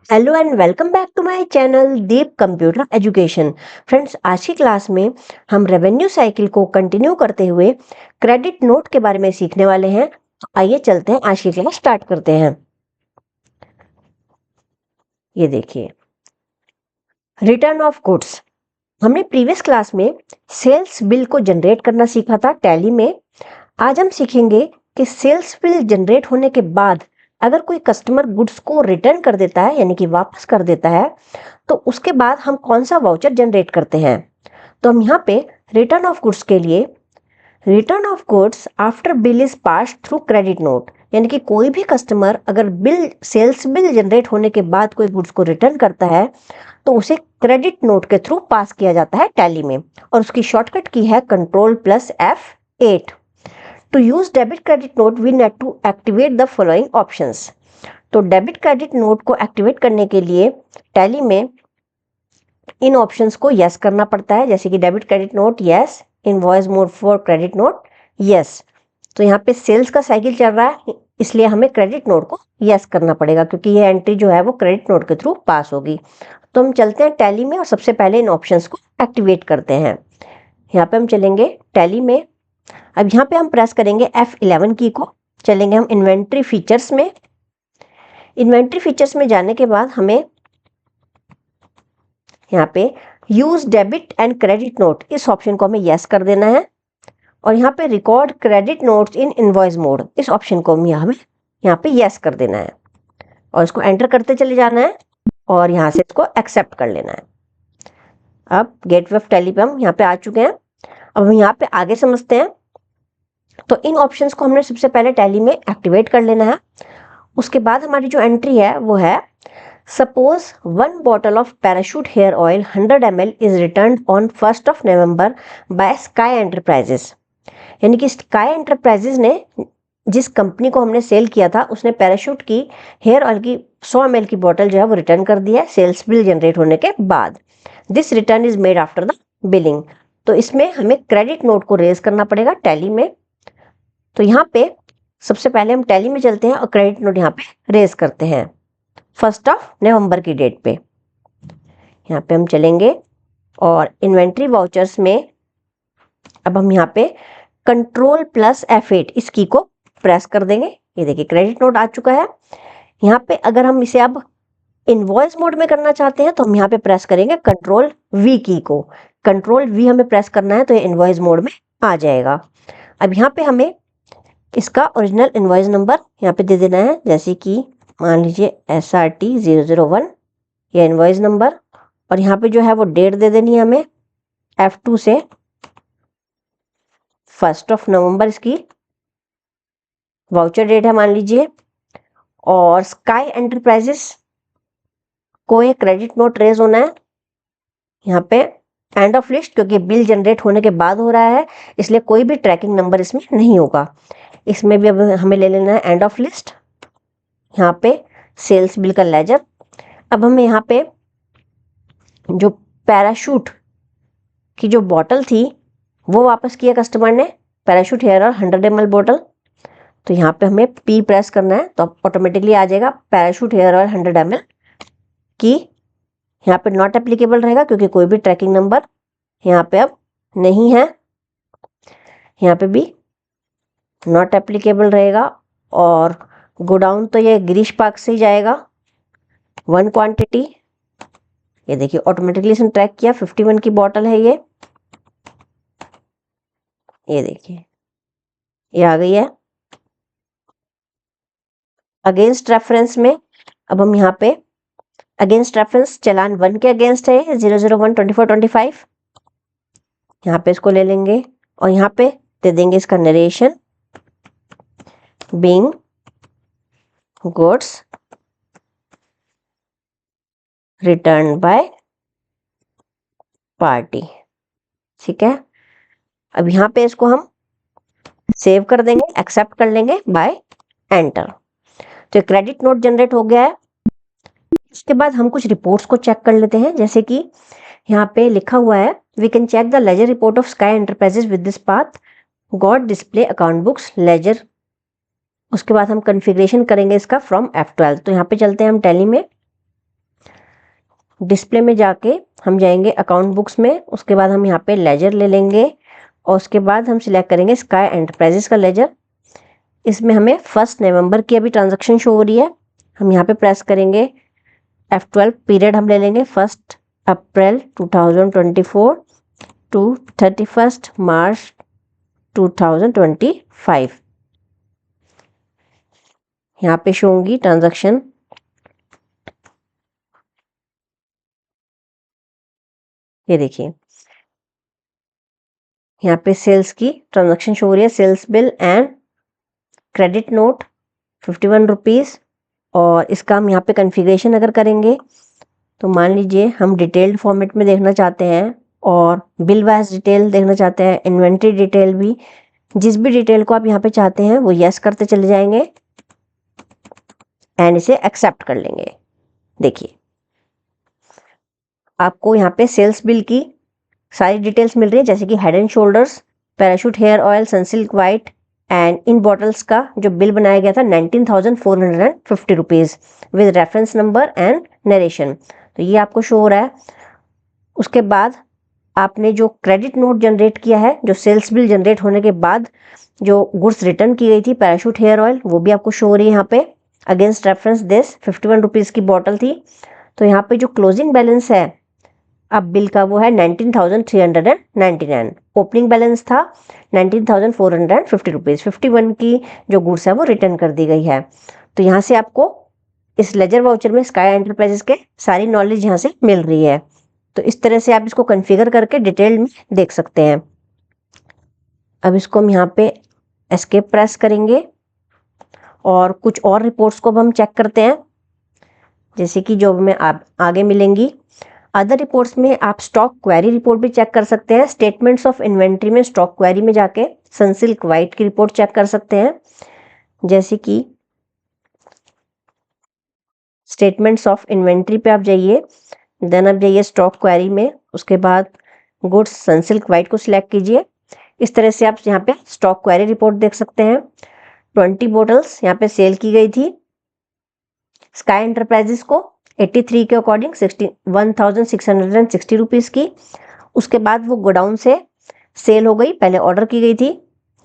Hello and welcome back to my channel Deep computer education. Friends, आज की class में हम रेवेन्यू साइकिल को कंटिन्यू करते हुए क्रेडिट नोट के बारे में सीखने वाले हैं। तो आइए चलते हैं, आज की क्लास स्टार्ट करते हैं। ये देखिए, रिटर्न ऑफ गुड्स। हमने प्रीवियस क्लास में सेल्स बिल को जनरेट करना सीखा था टैली में। आज हम सीखेंगे कि सेल्स बिल जनरेट होने के बाद अगर कोई कस्टमर गुड्स को रिटर्न कर देता है, यानी कि वापस कर देता है, तो उसके बाद हम कौन सा वाउचर जनरेट करते हैं। तो हम यहाँ पे रिटर्न ऑफ गुड्स के लिए return of goods after bill is pass through credit note, यानी कि कोई भी कस्टमर अगर सेल्स बिल जनरेट होने के बाद कोई गुड्स को रिटर्न करता है तो उसे क्रेडिट नोट के थ्रू पास किया जाता है टैली में, और उसकी शॉर्टकट की है Ctrl+F8। To use debit credit note we need to activate the following options. तो डेबिट क्रेडिट नोट को एक्टिवेट करने के लिए टैली में इन ऑप्शंस को यस करना पड़ता है, जैसे कि debit credit note yes, invoice mode for credit note yes. तो यहाँ पे सेल्स का साइकिल चल रहा है, इसलिए हमें क्रेडिट नोट को यस करना पड़ेगा, क्योंकि ये एंट्री जो है वो क्रेडिट नोट के थ्रू पास होगी। तो हम चलते हैं टैली में और सबसे पहले इन ऑप्शंस को एक्टिवेट करते हैं। यहाँ पे हम चलेंगे टैली में। अब यहाँ पे हम प्रेस करेंगे F11 की को। चलेंगे हम इन्वेंट्री फीचर्स में। इन्वेंट्री फीचर्स में जाने के बाद हमें यहाँ पे use debit and credit note, इस ऑप्शन को हमें यस कर देना है। और यहाँ पे record credit notes in invoice mode, इस ऑप्शन को हमें यहाँ पे यस कर देना है और इसको एंटर करते चले जाना है और यहाँ से इसको एक्सेप्ट कर लेना है। अब गेटवे ऑफ टैली पे हम यहाँ पे आ चुके हैं। अब हम यहाँ पे आगे समझते हैं। तो इन ऑप्शंस को हमने सबसे पहले टैली में एक्टिवेट कर लेना है। उसके बाद हमारी जो एंट्री है वो है, suppose 1 bottle of Parachute hair oil 100 ml is return on 1st of November by Sky enterprises. यानी कि स्काई एंटरप्राइजेस ने, जिस कंपनी को हमने सेल किया था, उसने पैराशूट की हेयर ऑयल की 100 ml की बोतल जो है वो रिटर्न कर दिया है सेल्स बिल जनरेट होने के बाद। This return is made after the billing. तो इसमें हमें क्रेडिट नोट को रेज करना पड़ेगा टैली में। तो यहाँ पे सबसे पहले हम टैली में चलते हैं और क्रेडिट नोट यहाँ पे रेज करते हैं 1st of November की डेट पे। यहाँ पे हम चलेंगे और इन्वेंट्री वाउचर्स में अब हम यहाँ पे Ctrl+F8 इस की को प्रेस कर देंगे। ये देखिए, क्रेडिट नोट आ चुका है। यहाँ पे अगर हम इसे अब इनवॉइस मोड में करना चाहते हैं तो हम यहाँ पे प्रेस करेंगे Ctrl+V की को। Ctrl+V हमें प्रेस करना है तो ये इनवॉइस मोड में आ जाएगा। अब यहाँ पे हमें इसका ओरिजिनल इनवॉइस नंबर यहाँ पे दे देना है, जैसे कि मान लीजिए SRT001 ये इनवॉइस नंबर, और यहाँ पे जो है वो डेट दे देनी है हमें F2 से 1st of November इसकी वाउचर डेट है मान लीजिए। और स्काई एंटरप्राइजेस को एक क्रेडिट नोट रेज होना है यहाँ पे एंड ऑफ लिस्ट, क्योंकि बिल जनरेट होने के बाद हो रहा है इसलिए कोई भी ट्रैकिंग नंबर इसमें नहीं होगा। इसमें भी अब हमें ले लेना है एंड ऑफ लिस्ट, यहाँ पे सेल्स बिल का लेजर। अब हमें यहाँ पे जो पैराशूट की जो बॉटल थी वो वापस किया कस्टमर ने, Parachute hair oil 100 ml bottle. तो यहाँ पे हमें P प्रेस करना है तो ऑटोमेटिकली आ जाएगा पैराशूट हेयर ऑयल 100 ml की। यहाँ पे नॉट एप्लीकेबल रहेगा क्योंकि कोई भी ट्रैकिंग नंबर यहाँ पे अब नहीं है। यहाँ पे भी नॉट एप्लीकेबल रहेगा। और गोडाउन तो ये गिरीश पार्क से ही जाएगा 1 क्वांटिटी। ये देखिए, ऑटोमेटिकली इसने ट्रैक किया, 51 की बॉटल है ये देखिए ये आ गई है। अगेंस्ट रेफरेंस में अब हम यहाँ पे अगेंस्ट रेफरेंस चालान 1 के अगेंस्ट है 0012425, यहाँ पे इसको ले लेंगे और यहाँ पे दे देंगे इसका narration, being goods return by party. ठीक है, अब यहाँ पे इसको हम सेव कर देंगे, एक्सेप्ट कर लेंगे बाय एंटर। तो क्रेडिट नोट जनरेट हो गया है। उसके बाद हम कुछ रिपोर्ट्स को चेक कर लेते हैं, जैसे कि यहाँ पे लिखा हुआ है, we can check the ledger report of Sky enterprises with this path got display account books ledger. उसके बाद हम कॉन्फ़िगरेशन करेंगे इसका फ्रॉम F12। तो यहाँ पे चलते हैं हम टैली में डिस्प्ले में जाके हम जाएंगे अकाउंट बुक्स में, उसके बाद हम यहाँ पे लेजर ले लेंगे और उसके बाद हम सिलेक्ट करेंगे स्काई एंटरप्राइजेस का लेजर। इसमें हमें 1 नवंबर की अभी ट्रांजैक्शन शो हो रही है, हम यहाँ पे प्रेस करेंगे F12, पीरियड हम ले लेंगे 1 अप्रैल 2024 टू 31 मार्च 2025। यहाँ पे शो होंगी ट्रांजैक्शन। ये देखिए यहाँ पे सेल्स की ट्रांजैक्शन शो हो रही है, sales bill and credit note 51 rupees. और इसका हम यहाँ पे कॉन्फ़िगरेशन अगर करेंगे तो मान लीजिए हम डिटेल्ड फॉर्मेट में देखना चाहते हैं और बिल वाइज डिटेल देखना चाहते हैं, इन्वेंट्री डिटेल भी, जिस भी डिटेल को आप यहाँ पे चाहते हैं वो यस करते चले जाएंगे एंड इसे एक्सेप्ट कर लेंगे। देखिए आपको यहाँ पे सेल्स बिल की सारी डिटेल्स मिल रही है, जैसे कि head and shoulders, Parachute hair oil, Sunsilk white and in bottles का जो बिल बनाया गया था 19,450 rupees with reference number and narration, तो ये आपको शो हो रहा है। उसके बाद आपने जो क्रेडिट नोट जनरेट किया है, जो सेल्स बिल जनरेट होने के बाद जो गुड्स रिटर्न की गई थी पैराशूट हेयर ऑयल, वो भी आपको शो हो रही है यहाँ पे अगेंस्ट रेफरेंस दिस 51 रुपीज़ की बॉटल थी। तो यहाँ पे जो क्लोजिंग बैलेंस है अब बिल का वो है 19,399, ओपनिंग बैलेंस था 19,450 रुपीज़, 51 की जो गुड्स है वो रिटर्न कर दी गई है। तो यहाँ से आपको इस लेजर वाउचर में स्काई एंटरप्राइजेस के सारी नॉलेज यहाँ से मिल रही है। तो इस तरह से आप इसको कॉन्फ़िगर करके डिटेल में देख सकते हैं। अब इसको हम यहाँ पे एस्केप प्रेस करेंगे और कुछ और रिपोर्ट्स को हम चेक करते हैं, जैसे कि जो हमें आगे मिलेंगी। अदर रिपोर्ट्स में आप स्टॉक क्वेरी रिपोर्ट भी चेक कर सकते हैं। स्टेटमेंट्स ऑफ इन्वेंट्री में स्टॉक क्वेरी में जाके सनसिल्क वाइट की रिपोर्ट चेक कर सकते हैं, जैसे कि स्टेटमेंट्स ऑफ इन्वेंट्री पे आप जाइए, देन आप जाइए स्टॉक क्वेरी में, उसके बाद गुड्स सनसिल्क वाइट को सिलेक्ट कीजिए। इस तरह से आप यहाँ पे स्टॉक क्वेरी रिपोर्ट देख सकते हैं। 20 बोटल्स यहाँ पे सेल की गई थी स्काई एंटरप्राइजेस को 83 के अकॉर्डिंग 61,660 रुपीज़ की। उसके बाद वो गोडाउन से सेल हो गई, पहले ऑर्डर की गई थी।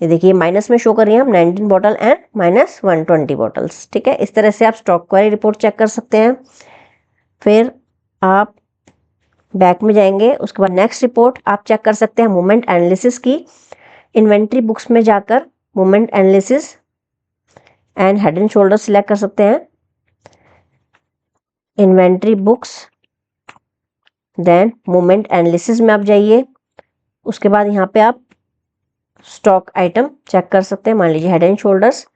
ये देखिए माइनस में शो कर रही है हम 19 बॉटल एंड माइनस 120 बॉटल्स। ठीक है, इस तरह से आप स्टॉक क्वेरी रिपोर्ट चेक कर सकते हैं। फिर आप बैक में जाएंगे, उसके बाद नेक्स्ट रिपोर्ट आप चेक कर सकते हैं मूवमेंट एनालिसिस की। इन्वेंट्री बुक्स में जाकर movement analysis and head and shoulder select कर सकते हैं। Inventory books then movement analysis में आप जाइए, उसके बाद यहाँ पे आप स्टॉक आइटम चेक कर सकते हैं। मान लीजिए हेड एंड शोल्डर्स,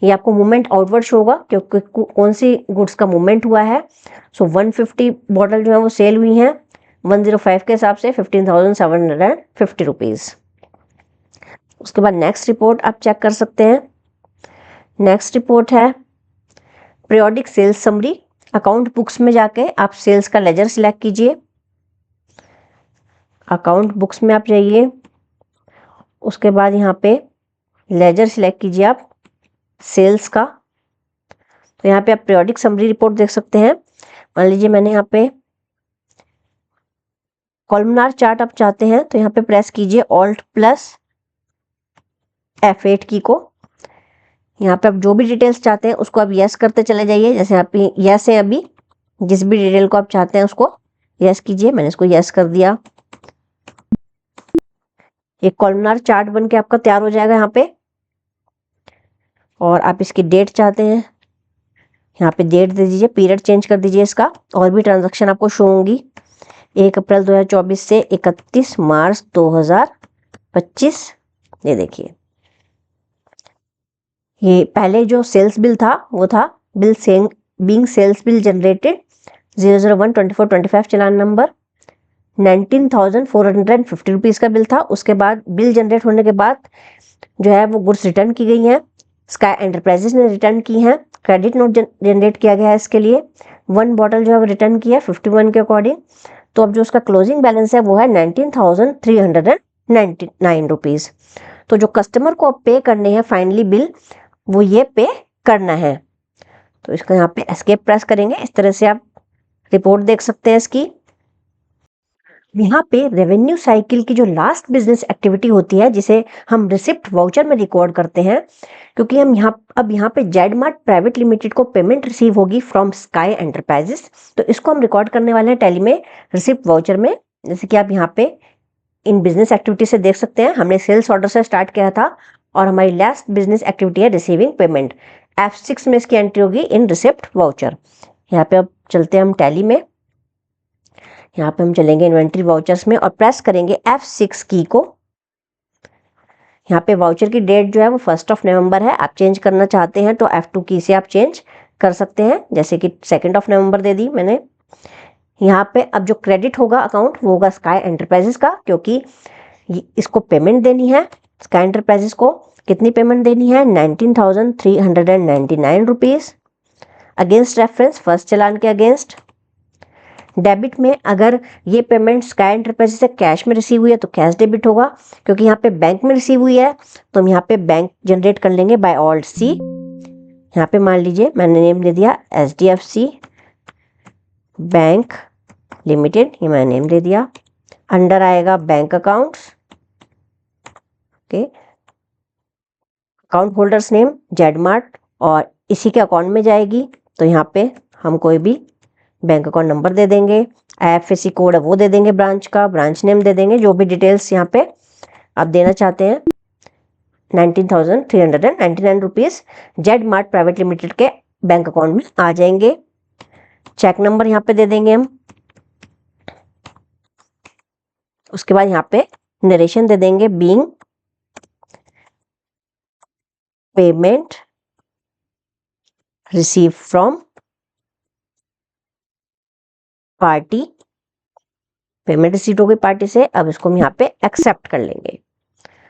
ये आपको मूवमेंट आउटवर्ड शो होगा क्योंकि कौन सी गुड्स का मूवमेंट हुआ है। सो 150 बॉटल जो है वो सेल हुई हैं 105 के हिसाब से 15,750 रुपीज़। उसके बाद नेक्स्ट रिपोर्ट आप चेक कर सकते हैं। नेक्स्ट रिपोर्ट है periodic sales summary. Account books में जाके आप सेल्स का लेजर सिलेक्ट कीजिए। अकाउंट बुक्स में आप जाइए, उसके बाद यहाँ पे लेजर सिलेक्ट कीजिए आप सेल्स का। तो यहाँ पे आप पीरियोडिक समरी रिपोर्ट देख सकते हैं। मान लीजिए मैंने यहाँ पे कॉलमनार चार्ट आप चाहते हैं तो यहाँ पे प्रेस कीजिए ऑल्ट प्लस F8 की को। यहाँ पे आप जो भी डिटेल्स चाहते हैं उसको आप यस करते चले जाइए, जैसे आप यस है अभी, जिस भी डिटेल को आप चाहते हैं उसको यस कीजिए। मैंने इसको यस कर दिया। एक कॉलमनार चार्ट बन के आपका तैयार हो जाएगा यहाँ पे। और आप इसकी डेट चाहते हैं, यहाँ पे डेट दे दीजिए, पीरियड चेंज कर दीजिए इसका। और भी ट्रांजैक्शन आपको शो होंगी 1 अप्रैल 2024 से 31 मार्च 2025। ये देखिए ये पहले जो सेल्स बिल था वो था bill being sales bill generated 0012425 चालान नंबर 19,450 रुपीज़ का बिल था। उसके बाद बिल जनरेट होने के बाद जो है वो गुड्स रिटर्न की गई हैं, स्काई एंटरप्राइजेस ने रिटर्न की हैं। क्रेडिट नोट जनरेट किया गया है इसके लिए, 1 बॉटल जो है वो रिटर्न किया 51 के अकॉर्डिंग। तो अब जो उसका क्लोजिंग बैलेंस है वो है 19,399 रुपीज़। तो जो कस्टमर को अब पे करने हैं फाइनली बिल, वो ये पे करना है। तो इसका यहाँ पे एस्केप प्रेस करेंगे। इस तरह से आप रिपोर्ट देख सकते हैं इसकी। यहाँ पे रेवेन्यू साइकिल की जो लास्ट बिजनेस एक्टिविटी होती है जिसे हम रिसिप्ट वाउचर में रिकॉर्ड करते हैं, क्योंकि हम यहाँ पे जेडमार्ट प्राइवेट लिमिटेड को पेमेंट रिसीव होगी फ्रॉम स्काई एंटरप्राइजेस, तो इसको हम रिकॉर्ड करने वाले हैं टैली में रिसिप्ट वाउचर में। जैसे कि आप यहाँ पे इन बिजनेस एक्टिविटी से देख सकते हैं, हमने सेल्स ऑर्डर से स्टार्ट किया था और हमारी लास्ट बिजनेस एक्टिविटी है रिसीविंग पेमेंट। F6 में इसकी एंट्री होगी इन रिसिप्ट वाउचर। यहाँ पे अब चलते हैं हम टैली में, यहाँ पे हम चलेंगे इन्वेंट्री वाउचर्स में और प्रेस करेंगे F6 की को। यहाँ पे वाउचर की डेट जो है वो 1 नवंबर है, आप चेंज करना चाहते हैं तो F2 की से आप चेंज कर सकते हैं, जैसे कि 2 नवंबर दे दी मैंने। यहाँ पे अब जो क्रेडिट होगा अकाउंट वो होगा स्काई एंटरप्राइजेस का, क्योंकि इसको पेमेंट देनी है। स्काई एंटरप्राइजेस को कितनी पेमेंट देनी है? 19,399 रुपीज़ अगेंस्ट रेफरेंस, फर्स्ट चालान के अगेंस्ट। डेबिट में अगर ये पेमेंट स्काई एंटरप्राइजेस से कैश में रिसीव हुई है तो कैश डेबिट होगा, क्योंकि यहाँ पे बैंक में रिसीव हुई है तो हम यहाँ पे बैंक जनरेट कर लेंगे बाय ऑल्ट सी। यहाँ पे मान लीजिए मैंने नेम दे दिया HDFC बैंक लिमिटेड, ये मैंने नेम दे दिया। अंडर आएगा bank accounts, okay, account holders name Zmart और इसी के अकाउंट में जाएगी, तो यहाँ पे हम कोई भी बैंक अकाउंट नंबर दे देंगे, IFSC कोड है वो दे देंगे, ब्रांच का ब्रांच नेम दे देंगे, जो भी डिटेल्स यहाँ पे आप देना चाहते हैं। 19,399 रुपीज़ जेडमार्ट प्राइवेट लिमिटेड के बैंक अकाउंट में आ जाएंगे। चेक नंबर यहाँ पे दे देंगे हम। उसके बाद यहाँ पे नरेशन दे देंगे, being payment receive from party, payment receive हो गई पार्टी से, अब इसको हम यहाँ पे एक्सेप्ट कर लेंगे।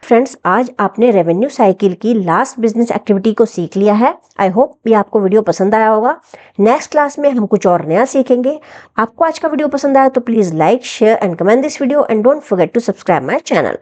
फ्रेंड्स, आज आपने रेवेन्यू साइकिल की लास्ट बिजनेस एक्टिविटी को सीख लिया है। आई होप ये आपको वीडियो पसंद आया होगा। नेक्स्ट क्लास में हम कुछ और नया सीखेंगे। आपको आज का वीडियो पसंद आया तो please like, share and comment this video and don't forget to subscribe my channel.